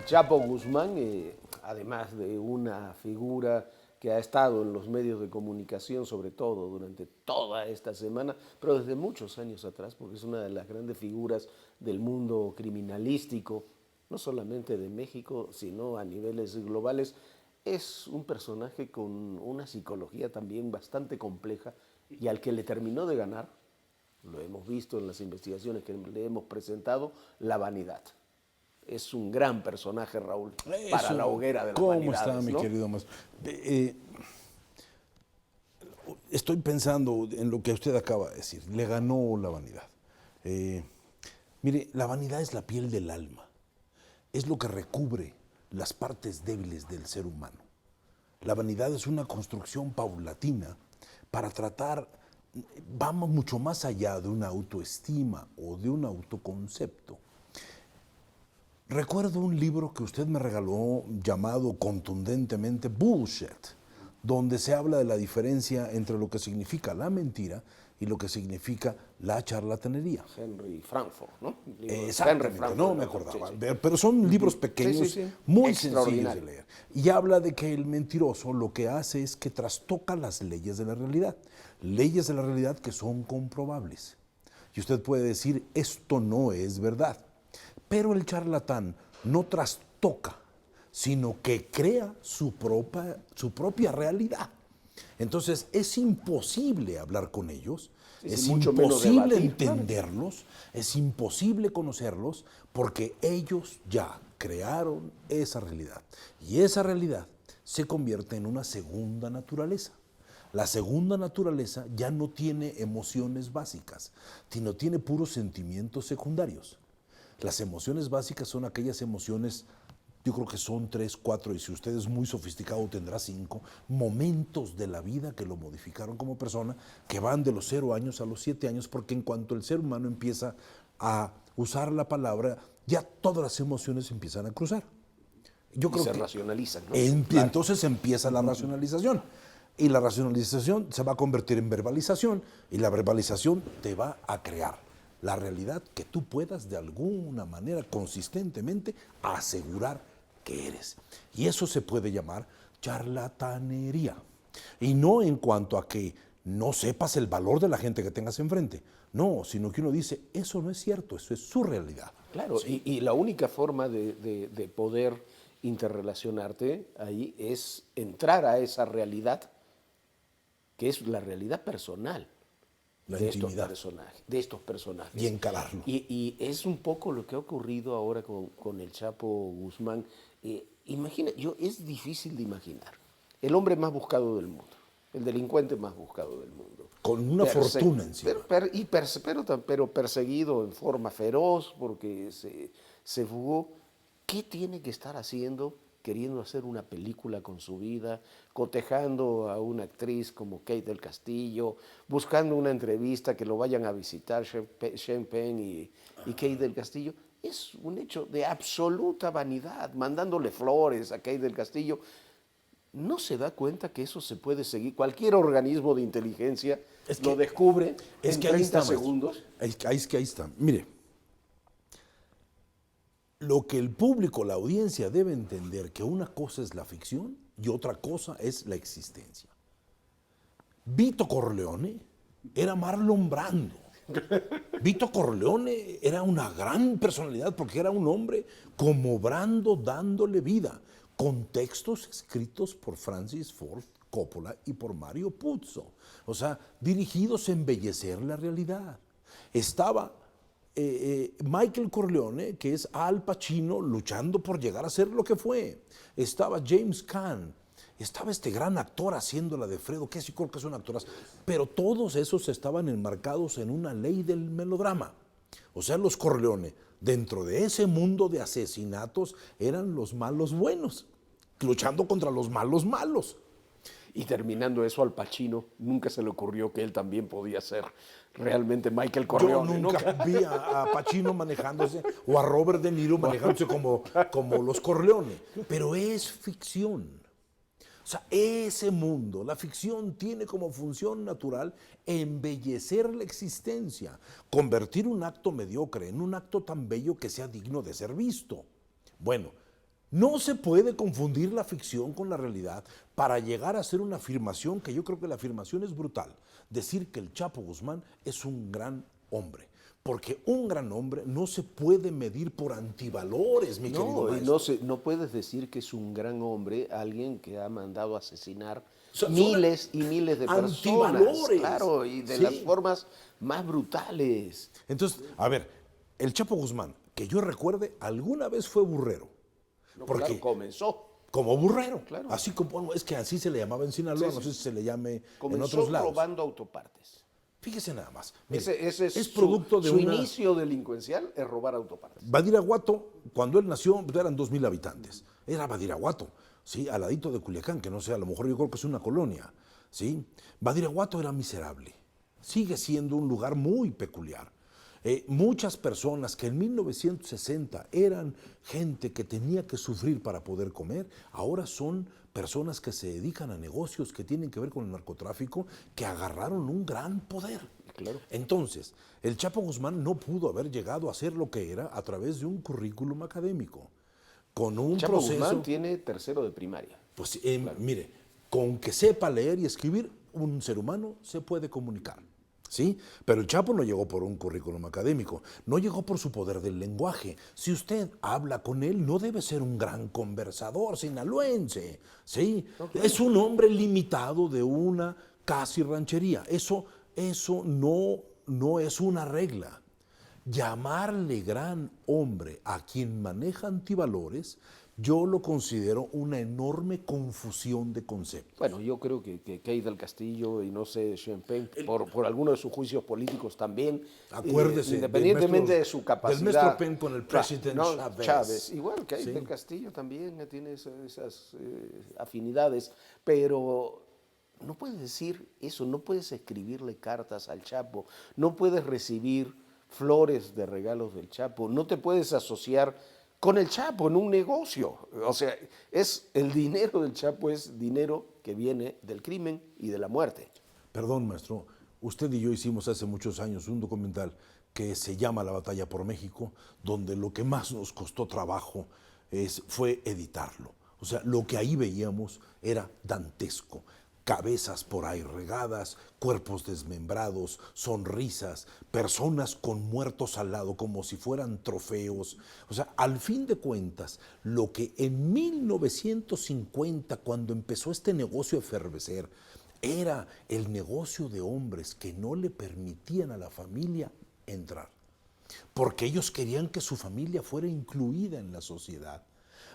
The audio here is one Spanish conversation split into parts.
Chapo Guzmán, además de una figura que ha estado en los medios de comunicación, sobre todo durante toda esta semana, pero desde muchos años atrás, porque es una de las grandes figuras del mundo criminalístico, no solamente de México, sino a niveles globales, es un personaje con una psicología también bastante compleja y al que le terminó de ganar, lo hemos visto en las investigaciones que le hemos presentado, la vanidad. Es un gran personaje, Raúl, para la hoguera de las vanidades. ¿Cómo está, mi querido Mas? Estoy pensando en lo que usted acaba de decir. Le ganó la vanidad. Mire, la vanidad es la piel del alma. Es lo que recubre las partes débiles del ser humano. La vanidad es una construcción paulatina para tratar, vamos mucho más allá de una autoestima o de un autoconcepto. Recuerdo un libro que usted me regaló llamado contundentemente Bullshit, donde se habla de la diferencia entre lo que significa la mentira y lo que significa la charlatanería. Henry Frankfurt, ¿no? Exactamente, Frankfurt, no me acordaba. Sí, sí. Pero son libros pequeños, muy sencillos de leer. Y habla de que el mentiroso lo que hace es que trastoca las leyes de la realidad. Leyes de la realidad que son comprobables. Y usted puede decir, esto no es verdad. Pero el charlatán no trastoca, sino que crea su propia realidad. Entonces es imposible hablar con ellos, es imposible entenderlos, es imposible conocerlos, porque ellos ya crearon esa realidad. Y esa realidad se convierte en una segunda naturaleza. La segunda naturaleza ya no tiene emociones básicas, sino tiene puros sentimientos secundarios. Las emociones básicas son aquellas emociones, yo creo que son 3, 4, y si usted es muy sofisticado tendrá 5, momentos de la vida que lo modificaron como persona, que van de los 0 años a los 7 años, porque en cuanto el ser humano empieza a usar la palabra, ya todas las emociones empiezan a cruzar. Yo creo que se racionalizan, ¿no? Entonces empieza la racionalización. Y la racionalización se va a convertir en verbalización, y la verbalización te va a crear la realidad que tú puedas de alguna manera consistentemente asegurar que eres. Y eso se puede llamar charlatanería. Y no en cuanto a que no sepas el valor de la gente que tengas enfrente. No, sino que uno dice, eso no es cierto, eso es su realidad. Claro, ¿sí? y la única forma de poder interrelacionarte ahí es entrar a esa realidad, que es la realidad personal. De estos personajes. Y encararlo. Y es un poco lo que ha ocurrido ahora con el Chapo Guzmán. Imagina, es difícil de imaginar. El hombre más buscado del mundo, el delincuente más buscado del mundo. Con una fortuna encima. Pero perseguido en forma feroz porque se fugó. ¿Qué tiene que estar haciendo? Queriendo hacer una película con su vida, cotejando a una actriz como Kate del Castillo, buscando una entrevista que lo vayan a visitar Sean Penn y Kate del Castillo. Es un hecho de absoluta vanidad, mandándole flores a Kate del Castillo. ¿No se da cuenta que eso se puede seguir? Cualquier organismo de inteligencia lo descubre en 30 segundos. Es que ahí está. Mire. Lo que el público, la audiencia debe entender que una cosa es la ficción y otra cosa es la existencia. Vito Corleone era Marlon Brando. Vito Corleone era una gran personalidad porque era un hombre como Brando dándole vida, con textos escritos por Francis Ford Coppola y por Mario Puzo. O sea, dirigidos a embellecer la realidad. Estaba Michael Corleone, que es Al Pacino luchando por llegar a ser lo que fue. Estaba James Caan, estaba este gran actor haciéndola de Fredo, que sí creo que son actoras, pero todos esos estaban enmarcados en una ley del melodrama. O sea, los Corleone, dentro de ese mundo de asesinatos, eran los malos buenos, luchando contra los malos malos. Y terminando eso, Al Pacino nunca se le ocurrió que él también podía ser realmente Michael Corleone. Yo nunca vi a Pacino manejándose o a Robert De Niro manejándose como los Corleone, pero es ficción. O sea, ese mundo, la ficción tiene como función natural embellecer la existencia, convertir un acto mediocre en un acto tan bello que sea digno de ser visto. Bueno, No se puede confundir la ficción con la realidad para llegar a hacer una afirmación que yo creo que la afirmación es brutal. Decir que el Chapo Guzmán es un gran hombre. Porque un gran hombre no se puede medir por antivalores, mi querido maestro. No puedes decir que es un gran hombre alguien que ha mandado asesinar Son miles y miles de personas. antivalores. Claro, y de las formas más brutales. Entonces, a ver, el Chapo Guzmán, que yo recuerde, alguna vez fue burrero. No, Porque claro, comenzó. como burrero, Claro. así como, es que así se le llamaba en Sinaloa, Sí, no sé si se le llame Comenzó en otros lados. robando autopartes. Fíjese nada más. Mire, Ese es producto de su una... inicio delincuencial es robar autopartes. Badiraguato, cuando él nació, eran 2,000 habitantes. Era Badiraguato, ¿sí? Al ladito de Culiacán, que no sé, a lo mejor yo creo que es una colonia, ¿sí? Badiraguato era miserable. Sigue siendo un lugar muy peculiar. Muchas personas que en 1960 eran gente que tenía que sufrir para poder comer, ahora son personas que se dedican a negocios que tienen que ver con el narcotráfico, que agarraron un gran poder. Claro. Entonces, el Chapo Guzmán no pudo haber llegado a ser lo que era a través de un currículum académico, con un Chapo proceso... Guzmán tiene tercero de primaria. Pues mire, con que sepa leer y escribir, un ser humano se puede comunicar. ¿Sí? Pero el Chapo no llegó por un currículum académico, no llegó por su poder del lenguaje. Si usted habla con él, no debe ser un gran conversador sinaloense, ¿sí? Okay. Es un hombre limitado de una casi ranchería. Eso no es una regla. Llamarle gran hombre a quien maneja antivalores, yo lo considero una enorme confusión de conceptos. Bueno, yo creo que Key del Castillo y no sé, Champagne, por alguno de sus juicios políticos también, acuérdese, independientemente de su capacidad. Del maestro Penn con el presidente Chávez. Igual, Key del Castillo también tiene esas afinidades, pero no puedes decir eso, no puedes escribirle cartas al Chapo, no puedes recibir flores de regalos del Chapo, no te puedes asociar con el Chapo en un negocio. O sea, el dinero del Chapo es dinero que viene del crimen y de la muerte. Perdón, maestro, usted y yo hicimos hace muchos años un documental que se llama La Batalla por México, donde lo que más nos costó trabajo fue editarlo. O sea, lo que ahí veíamos era dantesco. Cabezas por ahí regadas, cuerpos desmembrados, sonrisas, personas con muertos al lado como si fueran trofeos. O sea, al fin de cuentas, lo que en 1950, cuando empezó este negocio a efervecer, era el negocio de hombres que no le permitían a la familia entrar, porque ellos querían que su familia fuera incluida en la sociedad.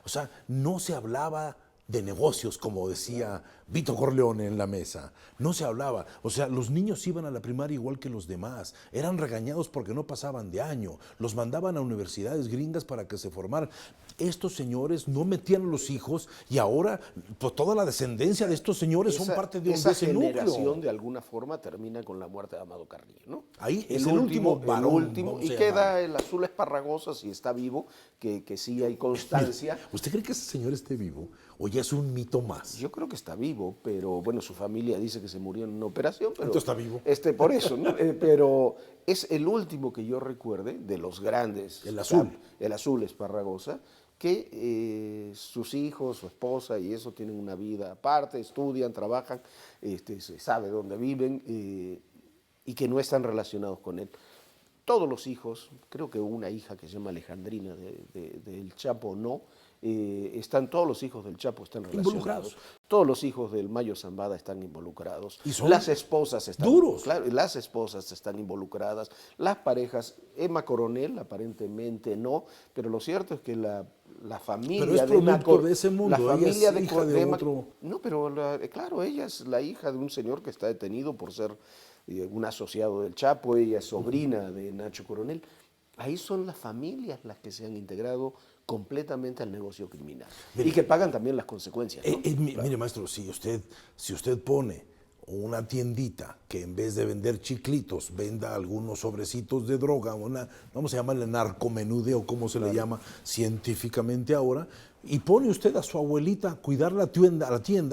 O sea, no se hablaba de negocios, como decía Vito Corleone en la mesa. No se hablaba. O sea, los niños iban a la primaria igual que los demás. Eran regañados porque no pasaban de año. Los mandaban a universidades gringas para que se formaran. Estos señores no metían a los hijos y ahora pues, toda la descendencia de estos señores son parte de ese núcleo. Esa generación de alguna forma termina con la muerte de Amado Carrillo, ¿no? Ahí es el último varón. Y queda el Azul Esparragosa, si está vivo, que sí hay constancia. ¿Usted cree que ese señor esté vivo o ya es un mito más? Yo creo que está vivo, pero bueno, su familia dice que se murió en una operación. Pero, entonces está vivo. Por eso, ¿no? Pero es el último que yo recuerde de los grandes. El Azul. El Azul Esparragosa, que sus hijos, su esposa y eso tienen una vida aparte, estudian, trabajan, se sabe dónde viven y que no están relacionados con él. Todos los hijos, creo que una hija que se llama Alejandrina del Chapo no, todos los hijos del Chapo están relacionados. Todos los hijos del Mayo Zambada están involucrados. ¿Y son las esposas están duros? Claro, las esposas están involucradas. Las parejas, Emma Coronel aparentemente no, pero lo cierto es que la familia pero es producto de ese mundo. La familia ella es hija de otro. No, pero claro, ella es la hija de un señor que está detenido por ser un asociado del Chapo. Ella es sobrina de Nacho Coronel. Ahí son las familias las que se han integrado completamente al negocio criminal. Mire, y que pagan también las consecuencias, ¿no? Mire, maestro, si usted pone una tiendita que en vez de vender chiclitos venda algunos sobrecitos de droga, vamos a llamarle narcomenudeo, como se le llama científicamente ahora, y pone usted a su abuelita a cuidar la tienda,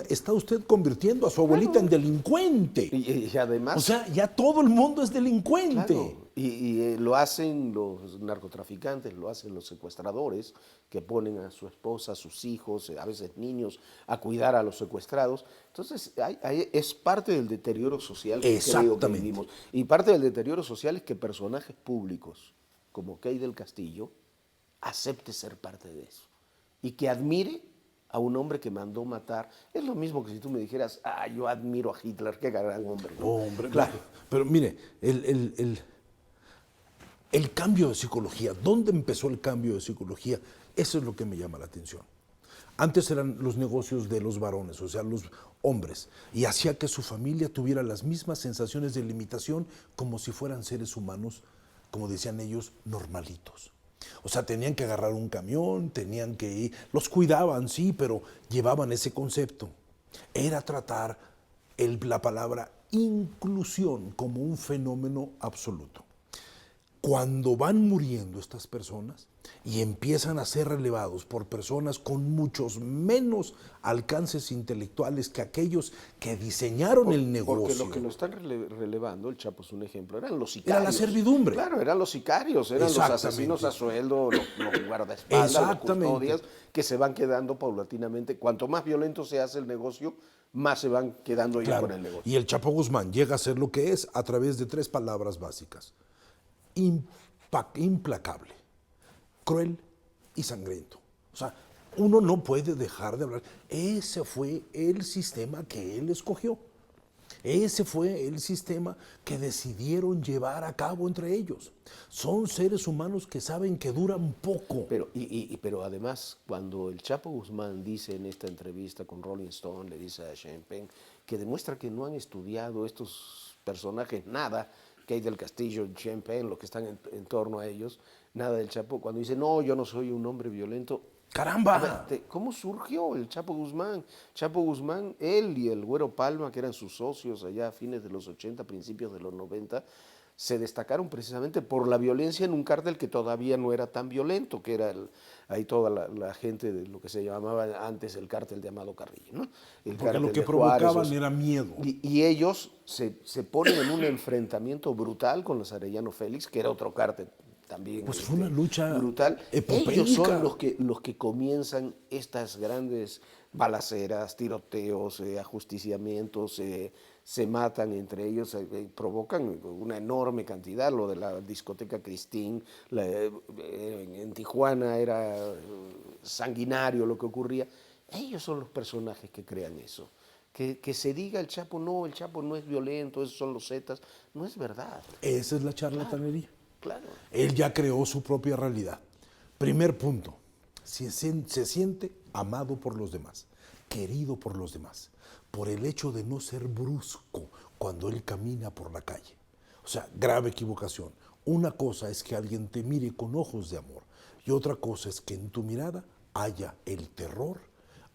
está usted convirtiendo a su abuelita en delincuente. Y además... O sea, ya todo el mundo es delincuente. Claro, y lo hacen los narcotraficantes, lo hacen los secuestradores, que ponen a su esposa, a sus hijos, a veces niños, a cuidar a los secuestrados. Entonces, es parte del deterioro social que creo que vivimos. Y parte del deterioro social es que personajes públicos, como Kay del Castillo, acepte ser parte de eso. Y que admire a un hombre que mandó matar. Es lo mismo que si tú me dijeras, yo admiro a Hitler, qué gran hombre, ¿no? Hombre, claro. Pero mire, el cambio de psicología, ¿dónde empezó el cambio de psicología? Eso es lo que me llama la atención. Antes eran los negocios de los varones, o sea, los hombres, y hacía que su familia tuviera las mismas sensaciones de limitación como si fueran seres humanos, como decían ellos, normalitos. O sea, tenían que agarrar un camión, tenían que ir, los cuidaban, sí, pero llevaban ese concepto. Era tratar la palabra inclusión como un fenómeno absoluto. Cuando van muriendo estas personas y empiezan a ser relevados por personas con muchos menos alcances intelectuales que aquellos que diseñaron el negocio. Porque lo que lo están relevando, el Chapo es un ejemplo, eran los sicarios. Era la servidumbre. Claro, eran los sicarios, eran los asesinos a sueldo, los guardaespaldas, los custodias, que se van quedando paulatinamente. Cuanto más violento se hace el negocio, más se van quedando ellos con el negocio. Y el Chapo Guzmán llega a ser lo que es a través de 3 palabras básicas. Implacable, cruel y sangriento. O sea, uno no puede dejar de hablar. Ese fue el sistema que él escogió. Ese fue el sistema que decidieron llevar a cabo entre ellos. Son seres humanos que saben que duran poco. Pero además, cuando el Chapo Guzmán dice en esta entrevista con Rolling Stone, le dice a Sean Penn, que demuestra que no han estudiado estos personajes nada, Kay del Castillo, Sean Penn, los que están en torno a ellos, nada del Chapo, cuando dice, no, yo no soy un hombre violento. ¡Caramba! ¿Cómo surgió el Chapo Guzmán? Chapo Guzmán, él y el Güero Palma, que eran sus socios allá a fines de los 80, principios de los 90, se destacaron precisamente por la violencia en un cártel que todavía no era tan violento, que era ahí toda la gente de lo que se llamaba antes el cártel de Amado Carrillo, ¿no? Porque lo que provocaban era miedo. Y ellos se ponen en un enfrentamiento brutal con los Arellano Félix, que era otro cártel también. Pues fue una lucha brutal. epopéica. Ellos son los que comienzan estas grandes balaceras, tiroteos, ajusticiamientos, se matan entre ellos, provocan una enorme cantidad. Lo de la discoteca Cristín, en Tijuana era sanguinario lo que ocurría. Ellos son los personajes que crean eso. Que se diga el Chapo no es violento, esos son los Zetas, no es verdad. Esa es la charlatanería. Claro. Él ya creó su propia realidad. Primer punto, se siente amado por los demás, querido por los demás, por el hecho de no ser brusco cuando él camina por la calle. O sea, grave equivocación. Una cosa es que alguien te mire con ojos de amor y otra cosa es que en tu mirada haya el terror,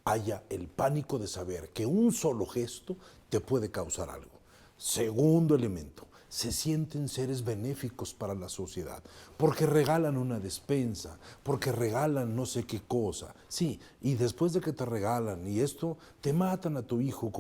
haya el pánico de saber que un solo gesto te puede causar algo. Segundo elemento, se sienten seres benéficos para la sociedad, porque regalan una despensa, porque regalan no sé qué cosa. Sí, y después de que te regalan y esto, te matan a tu hijo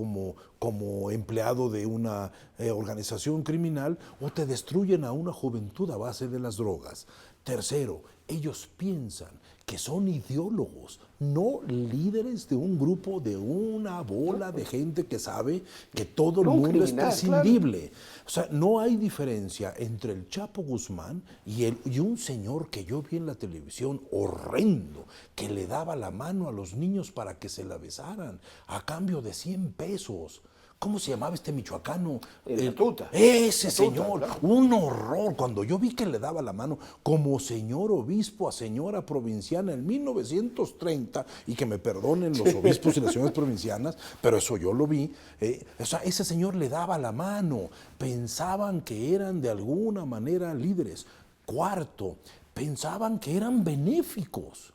como empleado de una organización criminal o te destruyen a una juventud a base de las drogas. Tercero, ellos piensan que son ideólogos, no líderes de un grupo, de una bola de gente que sabe que todo el mundo es prescindible. Claro. O sea, no hay diferencia entre el Chapo Guzmán y un señor que yo vi en la televisión horrendo, que le daba la mano a los niños para que se la besaran a cambio de 100 pesos. ¿Cómo se llamaba este michoacano? El Tuta. Ese señor, claro. Un horror. Cuando yo vi que le daba la mano como señor obispo a señora provinciana en 1930, y que me perdonen los obispos y las señoras provincianas, pero eso yo lo vi, o sea, ese señor le daba la mano. Pensaban que eran de alguna manera líderes. Cuarto, pensaban que eran benéficos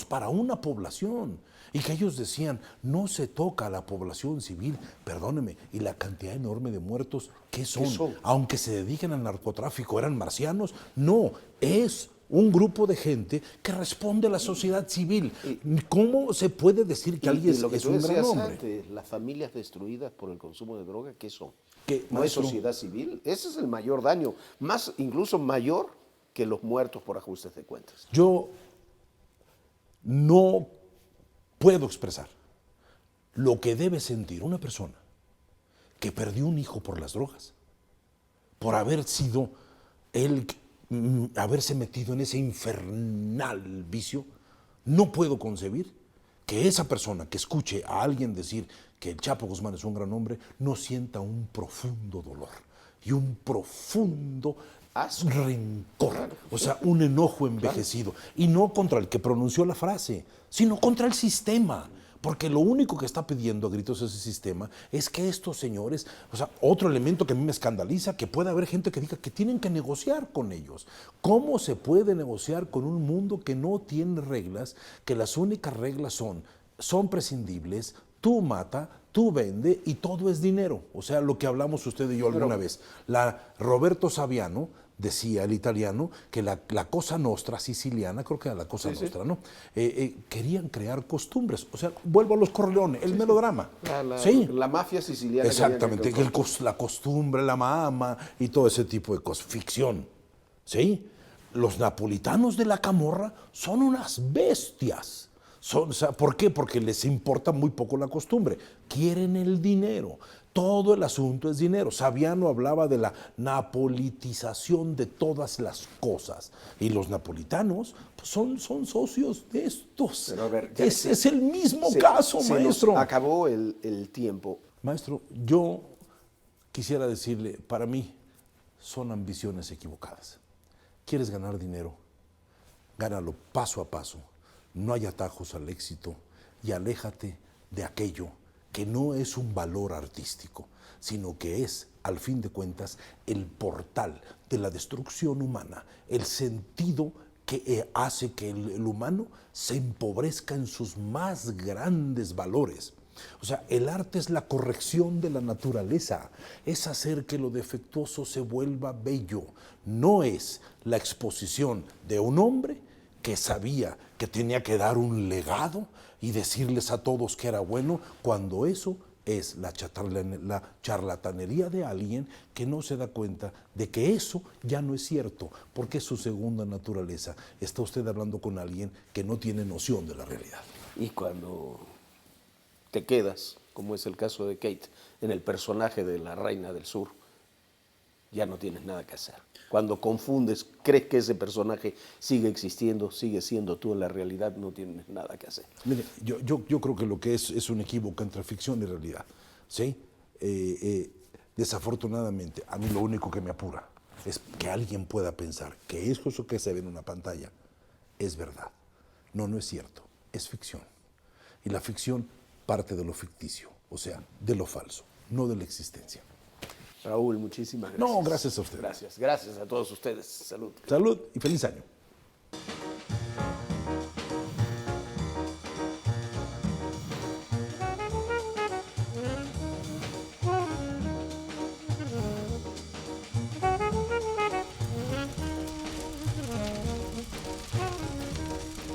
para una población. Y que ellos decían, no se toca a la población civil, perdóneme, y la cantidad enorme de muertos, ¿qué son? Aunque se dediquen al narcotráfico, ¿eran marcianos? No, es un grupo de gente que responde a la sociedad civil. ¿Cómo se puede decir que alguien es un gran hombre? Antes, las familias destruidas por el consumo de droga, ¿qué son? ¿Qué, ¿No es sociedad civil? Ese es el mayor daño, incluso mayor que los muertos por ajustes de cuentas. Yo no puedo expresar lo que debe sentir una persona que perdió un hijo por las drogas, por haber sido él, haberse metido en ese infernal vicio. No puedo concebir que esa persona que escuche a alguien decir que el Chapo Guzmán es un gran hombre no sienta un profundo dolor y un profundo rencor, o sea, un enojo envejecido, y no contra el que pronunció la frase, sino contra el sistema. Porque lo único que está pidiendo a gritos ese sistema es que estos señores, o sea, otro elemento que a mí me escandaliza, que pueda haber gente que diga que tienen que negociar con ellos. ¿Cómo se puede negociar con un mundo que no tiene reglas, que las únicas reglas son prescindibles, tú mata, tú vende y todo es dinero? O sea, lo que hablamos usted y yo alguna vez. Roberto Saviano decía, el italiano, que la Cosa Nostra siciliana, creo que era la Cosa Nostra, ¿no? Querían crear costumbres. O sea, vuelvo a los Corleone, el melodrama. La mafia siciliana. Exactamente, la costumbre, la mama y todo ese tipo de cosas. Ficción. ¿Sí? Los napolitanos de la Camorra son unas bestias. ¿Por qué? Porque les importa muy poco la costumbre. Quieren el dinero. Todo el asunto es dinero. Saviano hablaba de la napolitización de todas las cosas. Y los napolitanos pues, son socios de estos. Pero a ver, es el mismo caso, maestro. Acabó el tiempo. Maestro, yo quisiera decirle, para mí son ambiciones equivocadas. ¿Quieres ganar dinero? Gánalo paso a paso. No hay atajos al éxito y aléjate de aquello que no es un valor artístico, sino que es, al fin de cuentas, el portal de la destrucción humana, el sentido que hace que el humano se empobrezca en sus más grandes valores. O sea, el arte es la corrección de la naturaleza, es hacer que lo defectuoso se vuelva bello, no es la exposición de un hombre que sabía que tenía que dar un legado y decirles a todos que era bueno, cuando eso es la charlatanería de alguien que no se da cuenta de que eso ya no es cierto, porque es su segunda naturaleza. Está usted hablando con alguien que no tiene noción de la realidad. Y cuando te quedas, como es el caso de Kate, en el personaje de la Reina del Sur, ya no tienes nada que hacer. Cuando confundes, crees que ese personaje sigue existiendo, sigue siendo tú en la realidad, no tienes nada que hacer. Mire, yo creo que lo que es un equívoco entre ficción y realidad, ¿sí? Desafortunadamente, a mí lo único que me apura es que alguien pueda pensar que eso que se ve en una pantalla es verdad. No, no es cierto, es ficción. Y la ficción parte de lo ficticio, o sea, de lo falso, no de la existencia. Raúl, muchísimas gracias. No, gracias a usted. Gracias a todos ustedes. Salud. Salud y feliz año.